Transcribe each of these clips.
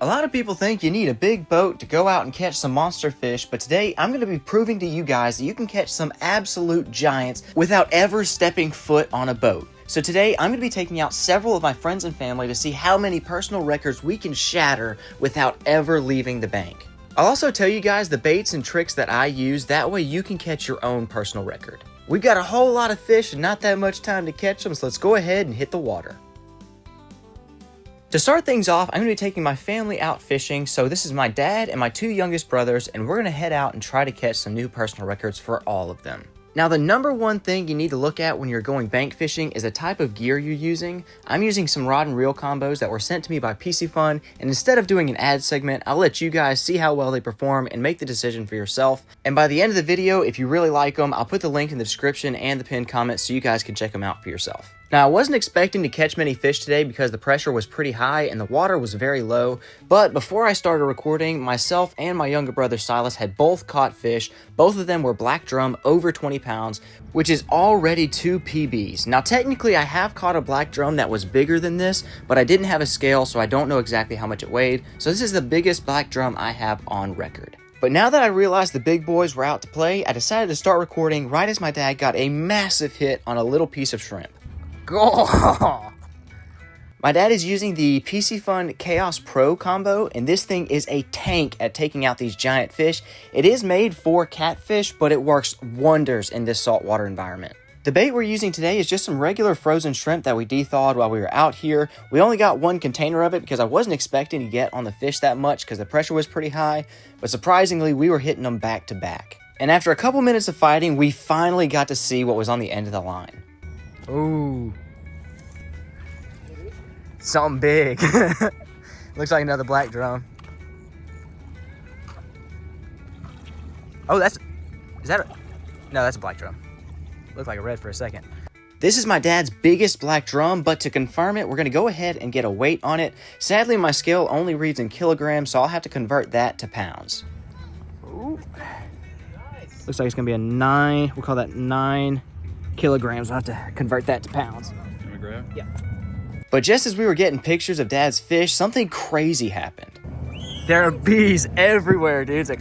A lot of people think you need a big boat to go out and catch some monster fish, but today I'm going to be proving to you guys that you can catch some absolute giants without ever stepping foot on a boat. So today I'm going to be taking out several of my friends and family to see how many personal records we can shatter without ever leaving the bank. I'll also tell you guys the baits and tricks that I use, that way you can catch your own personal record. We've got a whole lot of fish and not that much time to catch them, so let's go ahead and hit the water. To start things off, I'm going to be taking my family out fishing, so this is my dad and my two youngest brothers, and we're going to head out and try to catch some new personal records for all of them. Now, the number one thing you need to look at when you're going bank fishing is the type of gear you're using. I'm using some rod and reel combos that were sent to me by PC Fun, and instead of doing an ad segment, I'll let you guys see how well they perform and make the decision for yourself. And by the end of the video, if you really like them, I'll put the link in the description and the pinned comment so you guys can check them out for yourself. Now, I wasn't expecting to catch many fish today because the pressure was pretty high and the water was very low, but before I started recording, myself and my younger brother Silas had both caught fish. Both of them were black drum over 20 pounds, which is already 2 PBs. Now, technically, I have caught a black drum that was bigger than this, but I didn't have a scale, so I don't know exactly how much it weighed. So this is the biggest black drum I have on record. But now that I realized the big boys were out to play, I decided to start recording right as my dad got a massive hit on a little piece of shrimp. My dad is using the PC Fun Chaos Pro combo, and this thing is a tank at taking out these giant fish. It is made for catfish, but it works wonders in this saltwater environment. The bait we're using today is just some regular frozen shrimp that we de-thawed while we were out here. We only got one container of it because I wasn't expecting to get on the fish that much because the pressure was pretty high, but surprisingly, we were hitting them back to back. And after a couple minutes of fighting, we finally got to see what was on the end of the line. Ooh. Something big. Looks like another black drum. Oh, no, that's a black drum. Looked like a red for a second. This is my dad's biggest black drum, but to confirm it, we're going to go ahead and get a weight on it. Sadly, my scale only reads in kilograms, so I'll have to convert that to pounds. Ooh. Looks like it's going to be a 9, we'll call that 9 kilograms. I'll have to convert that to pounds. Can we grab? Yeah. But just as we were getting pictures of Dad's fish, something crazy happened. There are bees everywhere, dude. It's a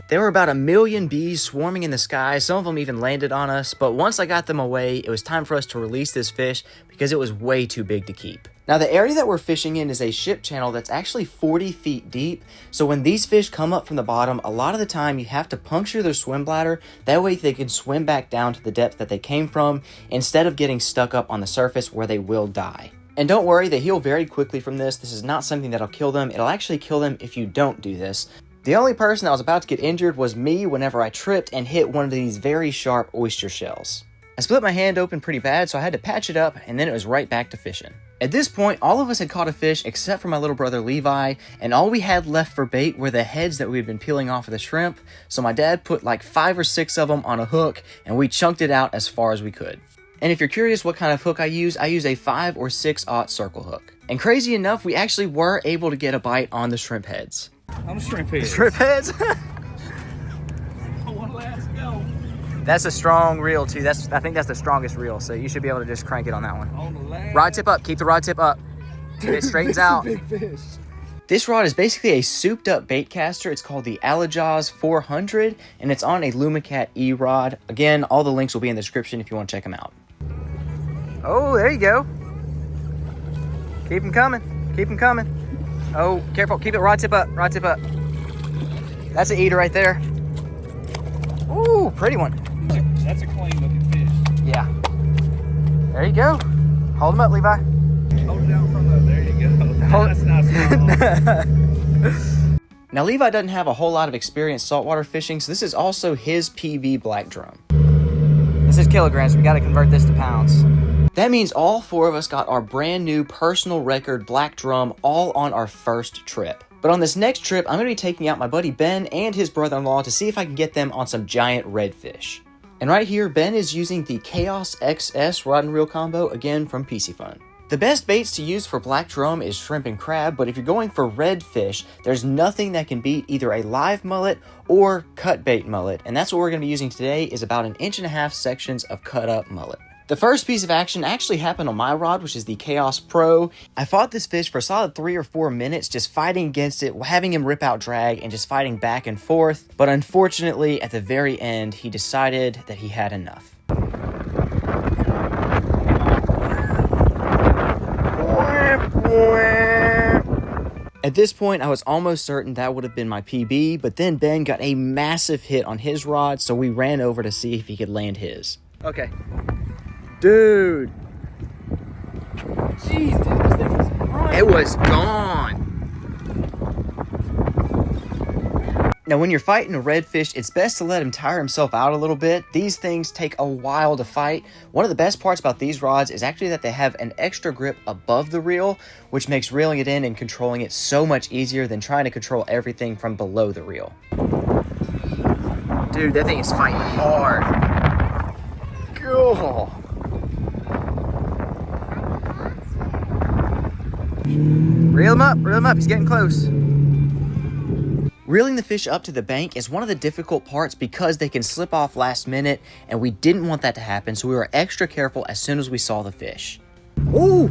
There were about 1 million bees swarming in the sky. Some of them even landed on us. But once I got them away, it was time for us to release this fish because it was way too big to keep. Now, the area that we're fishing in is a ship channel that's actually 40 feet deep. So when these fish come up from the bottom, a lot of the time you have to puncture their swim bladder. That way they can swim back down to the depth that they came from instead of getting stuck up on the surface where they will die. And don't worry, they heal very quickly from this. This is not something that'll kill them. It'll actually kill them if you don't do this. The only person that was about to get injured was me whenever I tripped and hit one of these very sharp oyster shells. I split my hand open pretty bad, so I had to patch it up, and then it was right back to fishing. At this point, all of us had caught a fish except for my little brother Levi, and all we had left for bait were the heads that we had been peeling off of the shrimp, so my dad put like 5 or 6 of them on a hook, and we chunked it out as far as we could. And if you're curious what kind of hook I use a 5 or 6/0 circle hook. And crazy enough, we actually were able to get a bite on the shrimp heads. On the shrimp heads. Shrimp heads? One last go. That's a strong reel too. I think that's the strongest reel, so you should be able to just crank it on that one. On the last. Rod tip up. Keep the rod tip up. It straightens out. Big fish. This rod is basically a souped up bait caster. It's called the Alijoz 400, and it's on a Lumicat Rod. Again, all the links will be in the description if you want to check them out. Oh, there you go. Keep them coming. Keep them coming. Oh, careful. Keep it rod tip up. Rod tip up. That's an eater right there. Ooh, pretty one. That's a clean looking fish. Yeah. There you go. Hold him up, Levi. Hold it down from the, there you go. That's not small. Now, Levi doesn't have a whole lot of experience saltwater fishing, so this is also his PB black drum. This is kilograms. We got to convert this to pounds. That means all 4 of us got our brand new personal record black drum all on our first trip. But on this next trip, I'm going to be taking out my buddy Ben and his brother-in-law to see if I can get them on some giant redfish. And right here, Ben is using the Chaos XS rod and reel combo, again from PC Fun. The best baits to use for black drum is shrimp and crab, but if you're going for redfish, there's nothing that can beat either a live mullet or cut bait mullet. And that's what we're going to be using today, is about 1.5 inch sections of cut up mullet. The first piece of action actually happened on my rod, which is the Chaos Pro. I fought this fish for a solid 3 or 4 minutes, just fighting against it, having him rip out drag, and just fighting back and forth. But unfortunately, at the very end, he decided that he had enough. At this point, I was almost certain that would have been my PB, but then Ben got a massive hit on his rod, so we ran over to see if he could land his. Okay. Dude. Jeez, dude, this thing was running. It was gone. Now, when you're fighting a redfish, it's best to let him tire himself out a little bit. These things take a while to fight. One of the best parts about these rods is actually that they have an extra grip above the reel, which makes reeling it in and controlling it so much easier than trying to control everything from below the reel. Dude, that thing is fighting hard. Go. Reel him up, he's getting close. Reeling the fish up to the bank is one of the difficult parts because they can slip off last minute, and we didn't want that to happen, so we were extra careful as soon as we saw the fish. Ooh!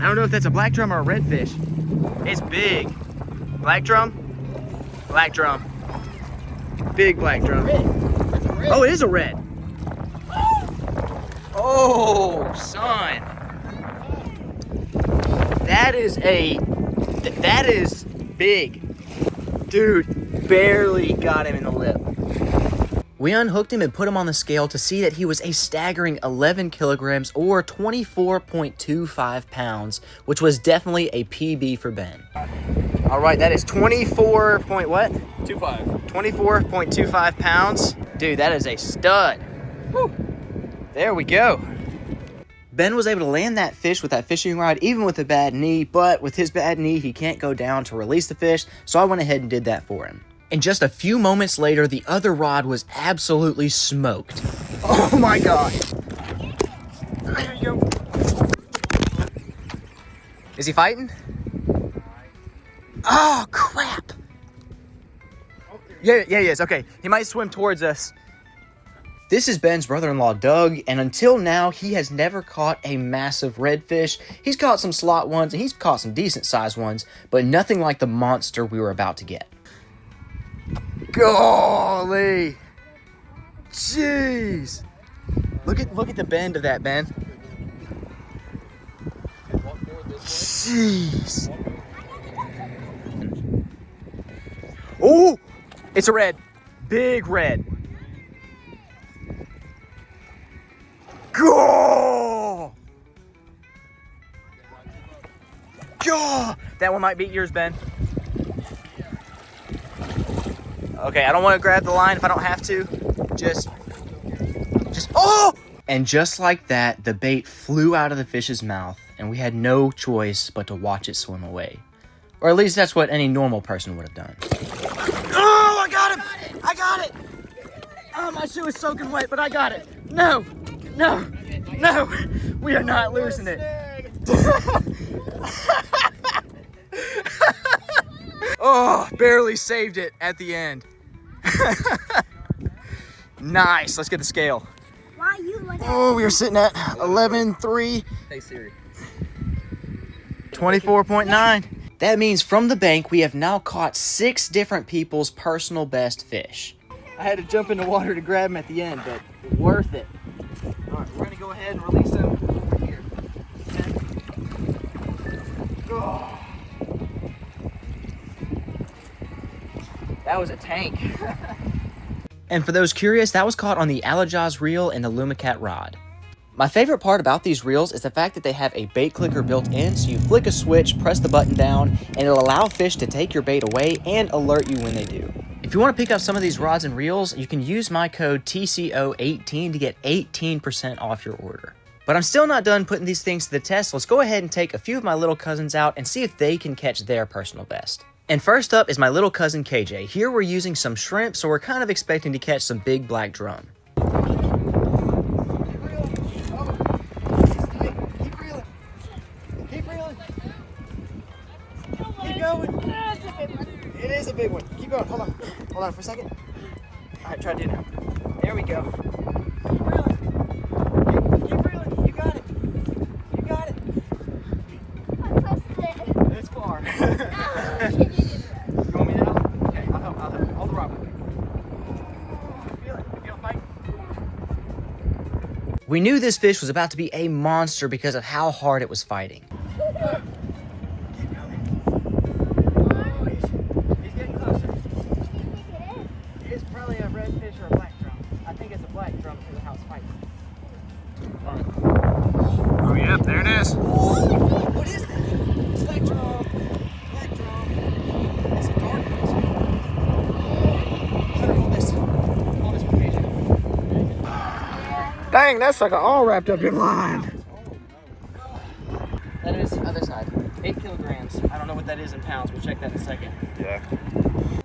I don't know if that's a black drum or a redfish. It's big. Black drum? Black drum. Big black drum. Oh, it is a red. Oh, son. That is big. Dude, barely got him in the lip. We unhooked him and put him on the scale to see that he was a staggering 11 kilograms or 24.25 pounds, which was definitely a PB for Ben. All right, that is 24.25 pounds. Dude, that is a stud. Woo. There we go. Ben was able to land that fish with that fishing rod, even with a bad knee, but with his bad knee, he can't go down to release the fish, so I went ahead and did that for him. And just a few moments later, the other rod was absolutely smoked. Oh my God. There you go. Is he fighting? Oh, crap. Yeah, he is. Okay, he might swim towards us. This is Ben's brother-in-law, Doug, and until now, he has never caught a massive redfish. He's caught some slot ones, and he's caught some decent-sized ones, but nothing like the monster we were about to get. Golly! Jeez! Look at the bend of that, Ben. Jeez! Oh! It's a red. Big red. Go! Go! That one might beat yours, Ben. Okay, I don't want to grab the line if I don't have to. Just, oh! And just like that, the bait flew out of the fish's mouth, and we had no choice but to watch it swim away. Or at least that's what any normal person would have done. Oh, I got him! I got it! Oh, my shoe is soaking wet, but I got it. No! No, we are not losing it. Oh, barely saved it at the end. Nice, let's get the scale. Why you like that? Oh, we are sitting at 11.3. Hey Siri. 24.9. That means from the bank, we have now caught 6 different people's personal best fish. I had to jump in the water to grab him at the end, but worth it. All right, we're gonna go ahead and release him here. Oh. That was a tank. And for those curious, that was caught on the Alijoz reel and the Lumicat Rod. My favorite part about these reels is the fact that they have a bait clicker built in, so you flick a switch, press the button down, and it'll allow fish to take your bait away and alert you when they do. If you want to pick up some of these rods and reels, you can use my code TCO18 to get 18% off your order. But I'm still not done putting these things to the test, so let's go ahead and take a few of my little cousins out and see if they can catch their personal best. And first up is my little cousin KJ. Here we're using some shrimp, so we're kind of expecting to catch some big black drum. It is a big one. Keep going. Hold on for a second. All right, try to do it now. There we go. Keep reeling. Keep reeling. You got it. You got it. I pressed it. It's far. No. You want me to help? Okay, I'll help. Hold the rod with me. Feel it. You feel the fight? We knew this fish was about to be a monster because of how hard it was fighting. Keep coming. Oh, he's getting closer. It is probably a redfish or a black drum. I think it's a black drum because of how it's fighting. Oh, yep, there it is. What is that? Black drum. Black drum. It's a dark one. Hold this. Hold this one, KJ. Dang, that sucker all wrapped up in line. That is the other side. 8 kilograms. I don't know what that is in pounds. We'll check that in a second. Yeah.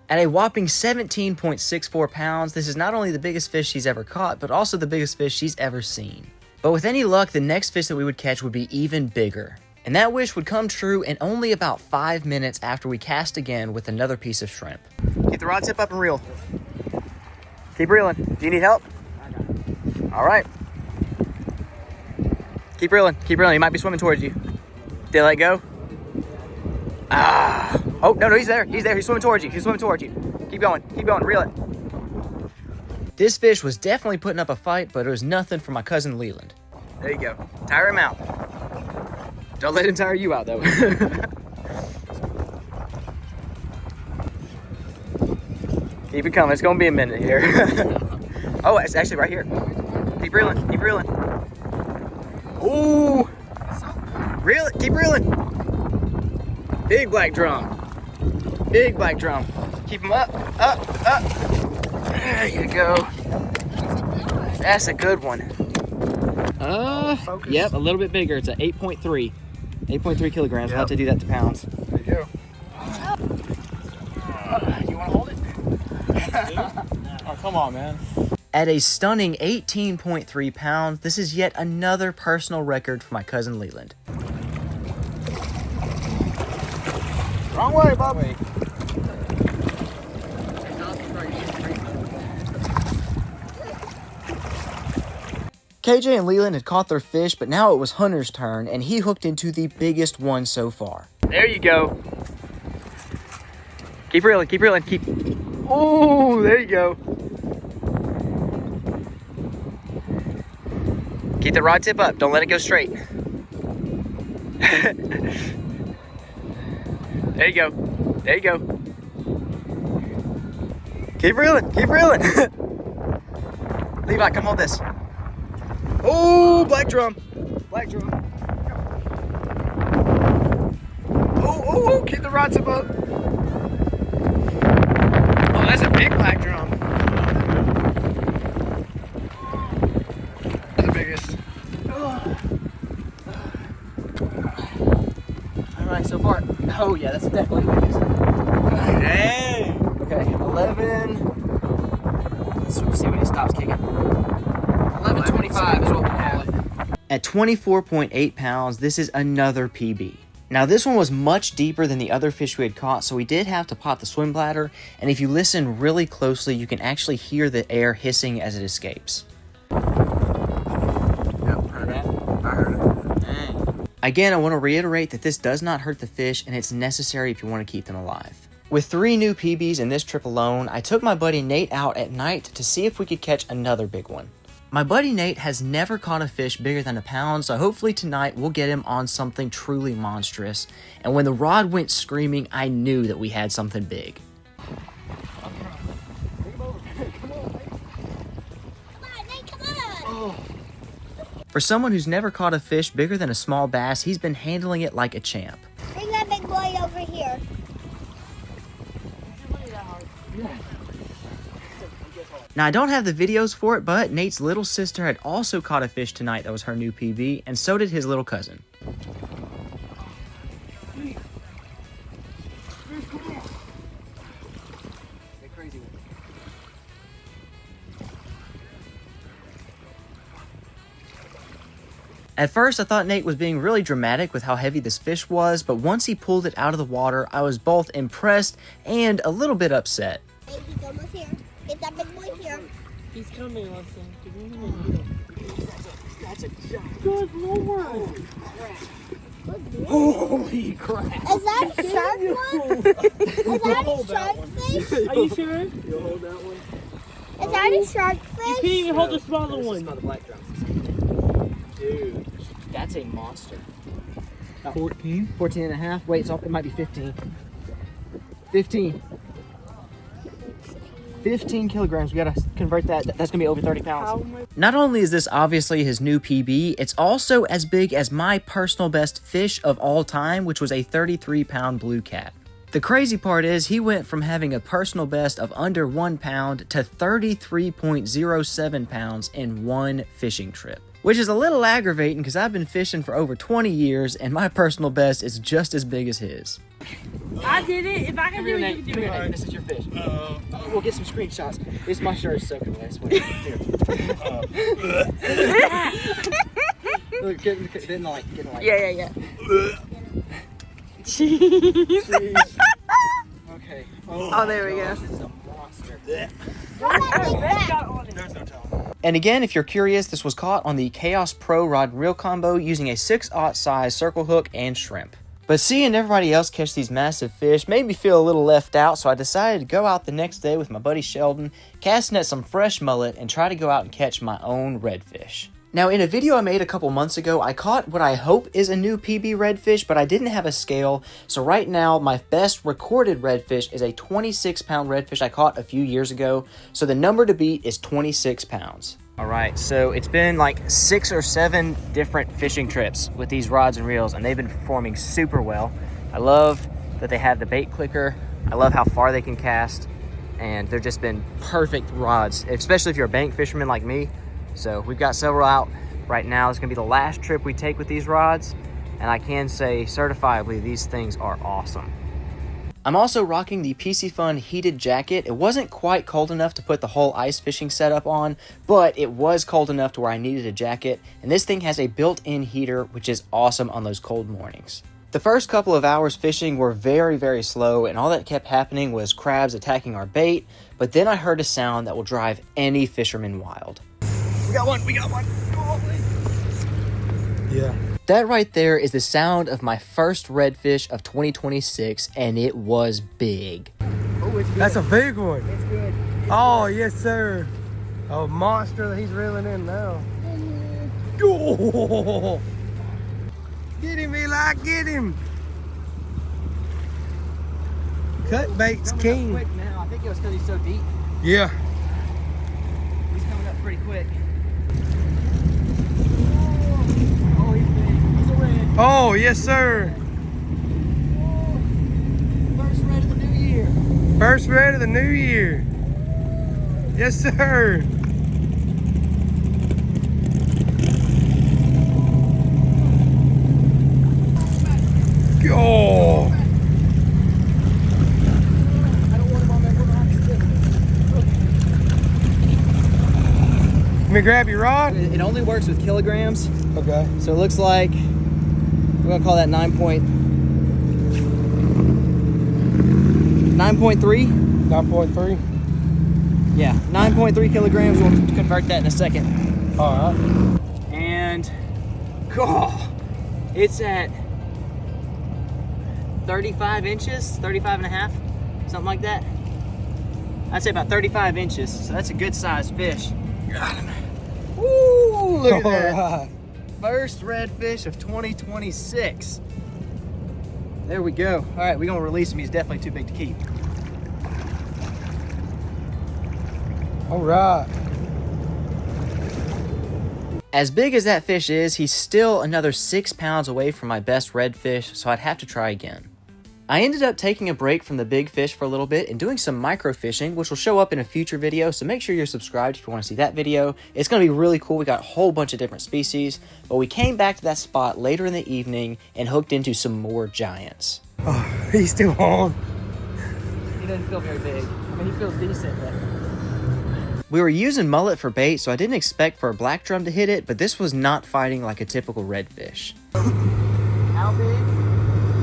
At a whopping 17.64 pounds, this is not only the biggest fish she's ever caught, but also the biggest fish she's ever seen. But with any luck, the next fish that we would catch would be even bigger. And that wish would come true in only about 5 minutes after we cast again with another piece of shrimp. Keep the rod tip up and reel. Keep reeling. Do you need help? I got it. All right. Keep reeling. Keep reeling. He might be swimming towards you. Did I let go? Ah. Oh, no, he's there. He's there. He's swimming towards you. He's swimming towards you. Keep going. Keep going. Reel it. This fish was definitely putting up a fight, but it was nothing for my cousin Leland. There you go. Tire him out. Don't let him tire you out, though. Keep it coming. It's going to be a minute here. Oh, it's actually right here. Keep reeling. Keep reeling. Ooh. Reel it. Keep reeling. Big black drum. Big black drum. Keep him up, up, up. There you go. That's a good one. Yep, a little bit bigger. It's a 8.3. 8.3 kilograms. We'll have to do that to pounds. There you go. You want to hold it? Oh, come on, man. At a stunning 18.3 pounds, this is yet another personal record for my cousin Leland. Wrong way, Bobby. KJ and Leland had caught their fish, but now it was Hunter's turn, and he hooked into the biggest one so far. There you go. Keep reeling, keep reeling, keep... Oh, there you go. Keep the rod tip up. Don't let it go straight. There you go. There you go. Keep reeling, keep reeling. Levi, come hold this. Oh, black drum. Black drum. Oh, keep the rod tip up. Oh, that's a big black drum. That's the biggest. All right, so far. Oh, yeah, that's definitely the biggest. Dang. Okay, 11. Let's see when he stops kicking. 11.25 is what we'll call it. At 24.8 pounds, this is another PB. Now, this one was much deeper than the other fish we had caught, so we did have to pop the swim bladder, and if you listen really closely, you can actually hear the air hissing as it escapes. Yep, heard it. I heard it. Dang. Again, I want to reiterate that this does not hurt the fish, and it's necessary if you want to keep them alive. With 3 new PBs in this trip alone, I took my buddy Nate out at night to see if we could catch another big one. My buddy Nate has never caught a fish bigger than a pound, so hopefully tonight we'll get him on something truly monstrous. And when the rod went screaming, I knew that we had something big. For someone who's never caught a fish bigger than a small bass, he's been handling it like a champ. Bring that big boy over here. Now, I don't have the videos for it, but Nate's little sister had also caught a fish tonight that was her new PB, and so did his little cousin. At first, I thought Nate was being really dramatic with how heavy this fish was, but once he pulled it out of the water, I was both impressed and a little bit upset. Hey, he's almost here. Get that big boy here. He's coming, Austin. Give him a needle. That's a giant. Good Lord. Holy crap. Is that a shark one? Is that a shark fish? Are you sure? You'll hold that one. Is that a shark You fish? can't even hold the smaller This is one. not the black drums. Dude, that's a monster. 14. 14 and a half. Wait, it might be 15. 15. 15 kilograms. We gotta convert that. That's gonna be over 30 pounds. Not only is this obviously his new PB, it's also as big as my personal best fish of all time, which was a 33-pound blue cat. The crazy part is he went from having a personal best of under 1 pound to 33.07 pounds in one fishing trip. Which is a little aggravating because I've been fishing for over 20 years and my personal best is just as big as his. I did it. If I can do it, you can do it. This is your fish. We'll get some screenshots. This my shirt is soaking wet. Here. Look, get in the light. Get in the light. Yeah. Jeez. Okay. Oh, there we go. This is a monster. And again, if you're curious, this was caught on the Chaos Pro Rod and Reel combo using a 6/0 size circle hook and shrimp. But seeing everybody else catch these massive fish made me feel a little left out, so I decided to go out the next day with my buddy Sheldon, casting at some fresh mullet, and try to go out and catch my own redfish. Now, in a video I made a couple months ago, I caught what I hope is a new PB redfish, but I didn't have a scale, so right now my best recorded redfish is a 26-pound redfish I caught a few years ago, so the number to beat is 26 pounds. All right, so it's been like 6 or 7 different fishing trips with these rods and reels, and they've been performing super well. I love that they have the bait clicker. I love how far they can cast, and they've just been perfect rods, especially if you're a bank fisherman like me. So we've got several out right now. It's gonna be the last trip we take with these rods, and I can say certifiably these things are awesome. I'm also rocking the PC Fun heated jacket. It wasn't quite cold enough to put the whole ice fishing setup on, but it was cold enough to where I needed a jacket, and this thing has a built-in heater, which is awesome on those cold mornings. The first couple of hours fishing were very, very slow, and all that kept happening was crabs attacking our bait, but then I heard a sound that will drive any fisherman wild. We got one. Yeah. That right there is the sound of my first redfish of 2026, and it was big. Oh, it's good. That's a big one. It's good. Oh, yes, sir. A monster that he's reeling in now. Oh. Get him, Eli, get him. Cut bait's Coming up king. quick now. I think it was because he's so deep. Yeah. He's coming up pretty quick. Oh, he's big. He's a red. Oh, yes, sir. First red of the new year. First red of the new year. Yes, sir. Oh. I don't want him on there. We're gonna have to stick him. Let me grab your rod. It only works with kilograms, Okay. so it looks like we're gonna call that 9.3. 9.3. Yeah, 9.3 kilograms. We'll convert that in a second. All right. And it's at 35 inches, 35 and a half, something like that. I'd say about 35 inches, so that's a good sized fish. Got him. Woo, look at that. All right. First redfish of 2026. There we go. All right, we're gonna release him. He's definitely too big to keep. All right. As big as that fish is, he's still another 6 pounds away from my best redfish, so I'd have to try again. I ended up taking a break from the big fish for a little bit and doing some micro fishing, which will show up in a future video, so make sure you're subscribed if you want to see that video. It's going to be really cool. We got a whole bunch of different species, but we came back to that spot later in the evening and hooked into some more giants. Oh, he's still on. He doesn't feel very big. I mean, he feels decent, but We were using mullet for bait, so I didn't expect for a black drum to hit it, but this was not fighting like a typical redfish. how big?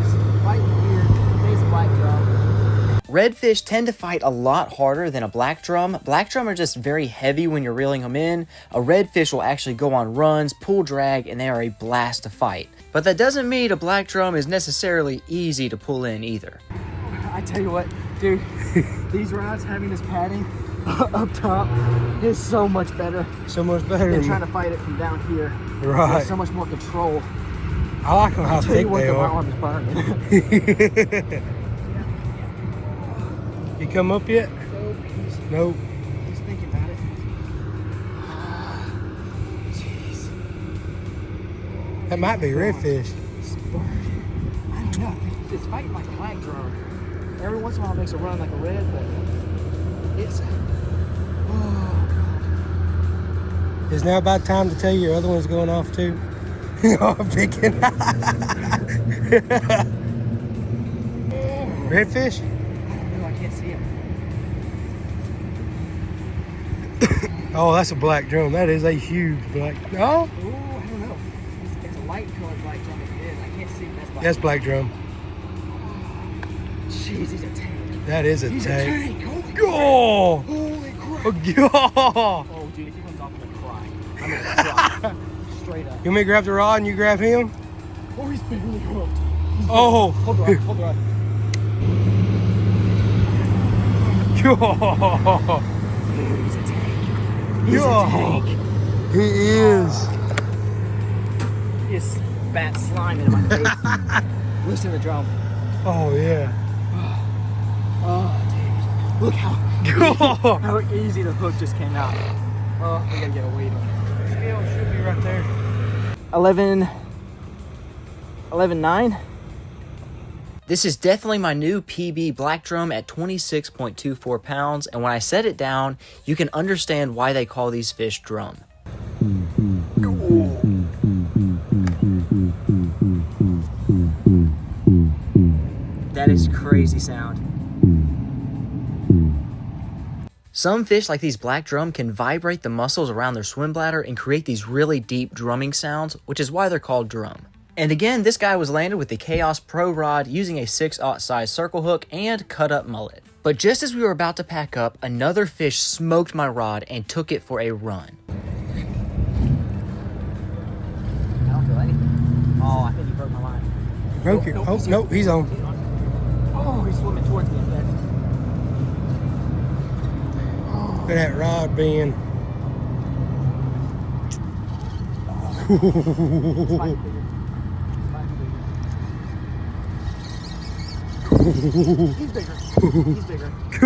Just right here. There's a black drum. Redfish tend to fight a lot harder than a black drum. Black drum are just very heavy when you're reeling them in. A redfish will actually go on runs, pull drag, and they are a blast to fight. But that doesn't mean a black drum is necessarily easy to pull in either. I tell you what, dude, these rods having this padding up top is so much better. So much better Than than trying to fight it from down here. Right. There's so much more control. I like them how I'll tell you thick what, they though, my are. arm is burning. You come up yet? Nope. Just thinking about it. Jeez. That might be redfish. It's burning. I don't know. It's fighting like a black drum. Every once in a while it makes a run like a red, but it's... Is now about time to tell you your other one's going off too? Oh, I'm picking. Redfish? I don't know. I can't see him. Oh, that's a black drum. That is a huge black. Oh, Ooh, I don't know. It's a light colored black drum if it is. I can't see. that's black drum. Jeez, he's a tank. That is a He's tank. a tank. Oh, Holy crap. oh, Oh, dude, if he comes off, I'm gonna cry. I'm gonna cry. Straight up. You want me to grab the rod and you grab him? Oh, he's barely hooked. Oh. Hold the rod. Hold the rod. He's a tank. He's a tank. He is. He just spat slime into my face. Listen to the drum. Oh, yeah. Oh, dude. Look how easy the hook just came out. Oh, we gotta get a weight on it. Scale should be right there. 11.9. This is definitely my new PB black drum at 26.24 pounds, and when I set it down, you can understand why they call these fish drum. That is crazy sound. Some fish like these black drum can vibrate the muscles around their swim bladder and create these really deep drumming sounds, which is why they're called drum. And again, this guy was landed with the Chaos Pro rod using a 6/0 size circle hook and cut up mullet. But just as we were about to pack up, another fish smoked my rod and took it for a run. I don't feel anything. Oh, I think he broke my line. Broke it. Oh, no, he's on. Oh, he's swimming towards me. Look at that rod being. He's bigger. He's bigger. He's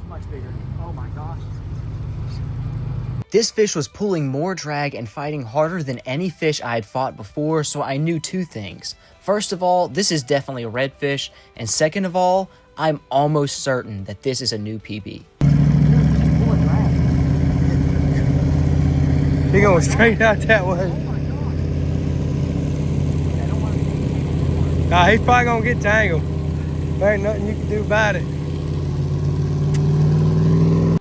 much bigger. Oh my gosh. This fish was pulling more drag and fighting harder than any fish I had fought before, so I knew two things. First of all, this is definitely a redfish, and second of all, I'm almost certain that this is a new PB. He going straight out that way. Nah, he's probably gonna get tangled. There ain't nothing you can do about it.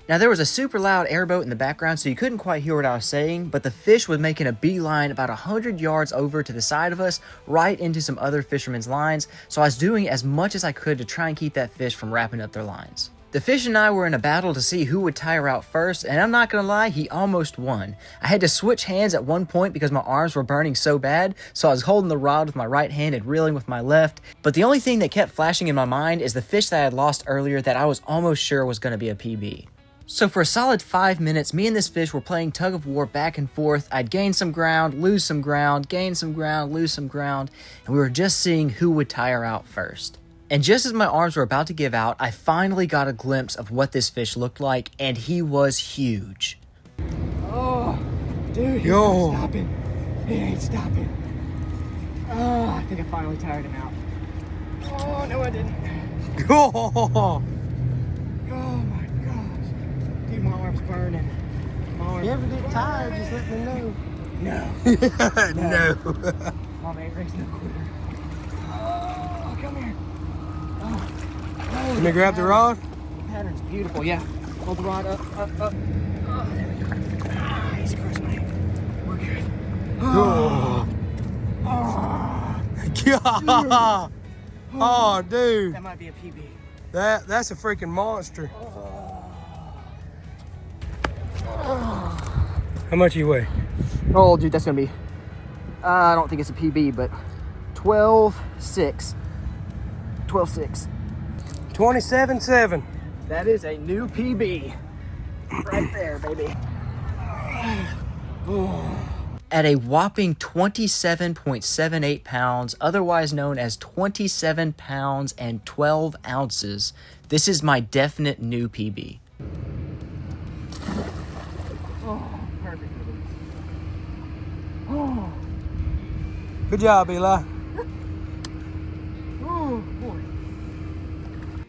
Now there was a super loud airboat in the background, so you couldn't quite hear what I was saying, but the fish was making a beeline about 100 yards over to the side of us, right into some other fishermen's lines, so I was doing as much as I could to try and keep that fish from wrapping up their lines. The fish and I were in a battle to see who would tire out first, and I'm not gonna lie, he almost won. I had to switch hands at one point because my arms were burning so bad, so I was holding the rod with my right hand and reeling with my left, but the only thing that kept flashing in my mind is the fish that I had lost earlier that I was almost sure was gonna be a PB. So for a solid 5 minutes, me and this fish were playing tug of war back and forth. I'd gain some ground, lose some ground, gain some ground, lose some ground, and we were just seeing who would tire out first. And just as my arms were about to give out, I finally got a glimpse of what this fish looked like, and he was huge. Oh, dude, he's Yo. not stopping. He ain't stopping. Oh, I think I finally tired him out. Oh, no, I didn't. Oh, Oh my gosh. Dude, my arm's burning. My arm's you ever get tired, just let me know. No. No. Mom ain't raising no quitter. Oh, come here. Oh, Let me grab the rod. the pattern's beautiful. Yeah. Hold the rod up. Oh, there we go. Ah, he's crushed me. We're good. Oh. Oh. God. Oh, dude. That might be a PB. That's a freaking monster. How much you weigh? Oh, dude, that's gonna be, I don't think it's a PB, but 12.6. 12.6. 27.7. That is a new PB. Right there, baby. At a whopping 27.78 pounds, otherwise known as 27 pounds and 12 ounces, this is my definite new PB. Oh, perfect. Good job, Eli. Oh, boy.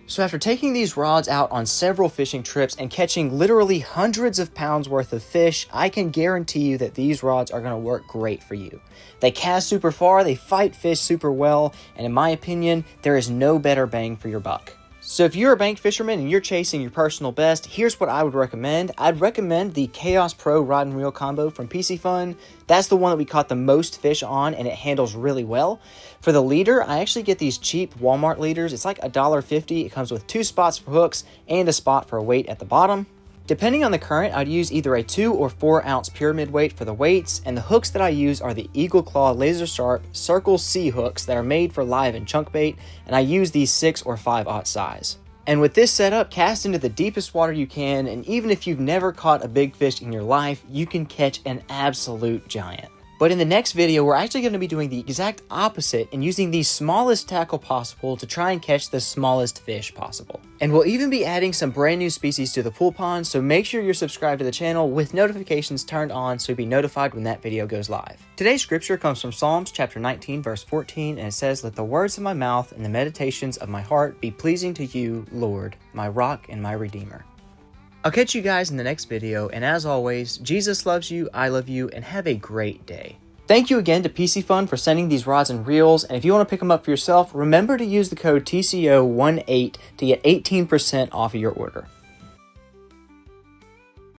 So after taking these rods out on several fishing trips and catching literally hundreds of pounds worth of fish, I can guarantee you that these rods are going to work great for you. They cast super far, they fight fish super well, and in my opinion, there is no better bang for your buck. So if you're a bank fisherman and you're chasing your personal best, here's what I would recommend. I'd recommend the Chaos Pro Rod and Reel combo from PC Fun. That's the one that we caught the most fish on, and it handles really well. For the leader, I actually get these cheap Walmart leaders. It's like $1.50. It comes with 2 spots for hooks and a spot for a weight at the bottom. Depending on the current, I'd use either a 2 or 4 ounce pyramid weight for the weights, and the hooks that I use are the Eagle Claw Laser Sharp Circle C hooks that are made for live and chunk bait, and I use these 6 or 5/0 size. And with this setup, cast into the deepest water you can, and even if you've never caught a big fish in your life, you can catch an absolute giant. But in the next video, we're actually going to be doing the exact opposite and using the smallest tackle possible to try and catch the smallest fish possible. And we'll even be adding some brand new species to the pool pond, so make sure you're subscribed to the channel with notifications turned on so you'll be notified when that video goes live. Today's scripture comes from Psalms chapter 19 verse 14, and it says, "Let the words of my mouth and the meditations of my heart be pleasing to you, Lord, my rock and my redeemer." I'll catch you guys in the next video, and as always, Jesus loves you, I love you, and have a great day. Thank you again to PC Fun for sending these rods and reels, and if you want to pick them up for yourself, remember to use the code TCO18 to get 18% off of your order.